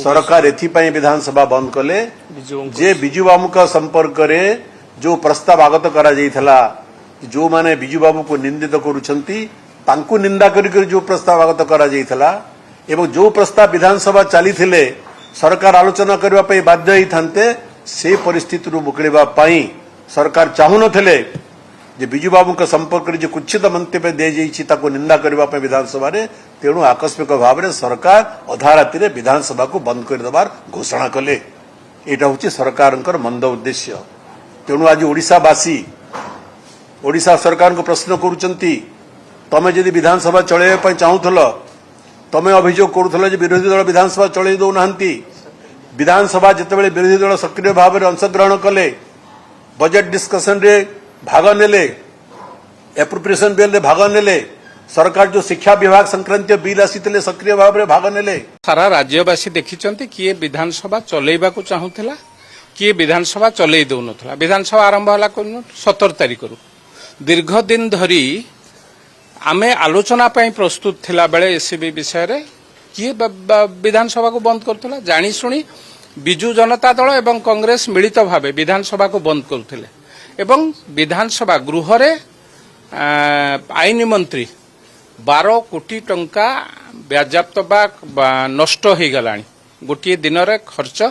सरकार एथिपाई विधानसभा बंद कले जे बिजू बाबू का संपर्क रे जो प्रस्ताव आगत करा जाइथला जो माने बिजू बाबू को निंदित करूछंती तांकु निंदा करी जो प्रस्ताव आगत करा जाइथला एवं जो प्रस्ताव विधानसभा चली थिले सरकार आलोचना करबा पई बाध्य होई थांते से परिस्थिति रु मुकळिबा पई सरकार चाहू नथिले जे बिजू बाबू का संपर्क रे जो कुछित मंतव्य दे जाइछि ताको निंदा करबा पई विधानसभा रे तेणु आकस्मिक भाव में सरकार अधा राति विधानसभा को बंद कर देवार घोषणा कले एटा होछि सरकार मंद उद्देश्य तेणु आज ओडिशावासी ओडिशा सरकार को प्रश्न करूचंती तमे जदि विधानसभा चलैबा पई चाहूथल तमे अभियोग करूथल जे विरोधी दल विधानसभा चलै दो नाहंती विधानसभा जितेबाला विरोधी दल सक्रिय भाव में अंशग्रहण कले बजेट डिस्कशन रे भाग नेले एप्रोप्रिएशन बिल रे भाग नेले सरकार जो शिक्षा विभाग संक्रांतीय बिल आसी सक्रिय भाव में भाग नेले सारा राज्यवासी देखिचंती किए विधानसभा चलैबा को चाहूला किए विधानसभा चलै दउनथला विधानसभा आरंभ होला 17 तारिख रु दीर्घ दिन धरी आमे आलोचना पई प्रस्तुत थिला बेले एसबी विषय रे किए विधानसभा को बंद करथला जानी सुनी बिजू जनता दल एवं कांग्रेस मिलित भावे विधानसभा को बंद करथिले एवं विधानसभा गृह रे आईन मंत्री 12 कोटी टंका व्याजाप्त बा नष्ट हो गला गोटे दिन रे खर्च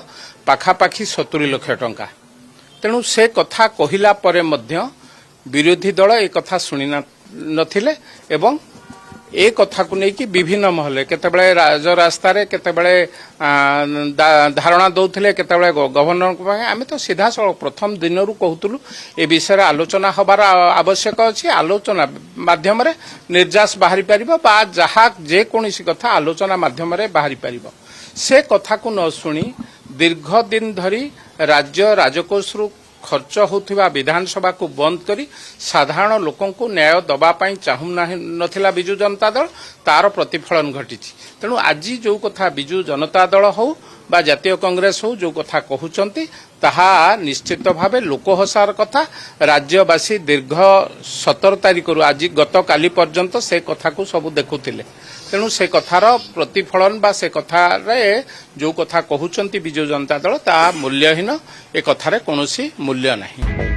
पाखापाखि 70 लाख टंका तेणु से कथा कहिला परे मध्य विरोधी दल ए कथा शुणी नथिले एवं ए कथा को लेकिन विभिन्न महल केतेबेले राजरास्ता केतेबेले धारणा दौथिले केतेबेले गवर्नर को आमे तो सीधा सड़क प्रथम दिन रु कहतुलु ए विषय आलोचना हबार आवश्यक अछि आलोचना माध्यम रे निर्यास बाहरी परिबो बा जहा जे कोनोसी कथा आलोचना माध्यम रे बाहरी परिबो से कथा को न सुनी दीर्घ दिन धरी राज्य राजकोष रु खर्च होथिबा विधानसभा को बंद करी साधारण लोकों को न्याय दबा पाई चाहू नथिला बिजू जनता दल तार प्रतिफलन घटिछि तेणु आज जो कथा बिजू जनता दल हो बा जातीय कांग्रेस हो जो कथा कहउचंती ताहा निश्चित भावे लोकहसार कथा राज्यवासी दीर्घ 17 तारिख रु आज गत काली पर्यंत से कथा को सब देखुथिले तेणु से कथार प्रतिफलन बा से कथा रे जो कथा कहउचंती बिजू जनता दल ता मूल्यहीन ए कथारे कोनोसी मूल्य नहीं।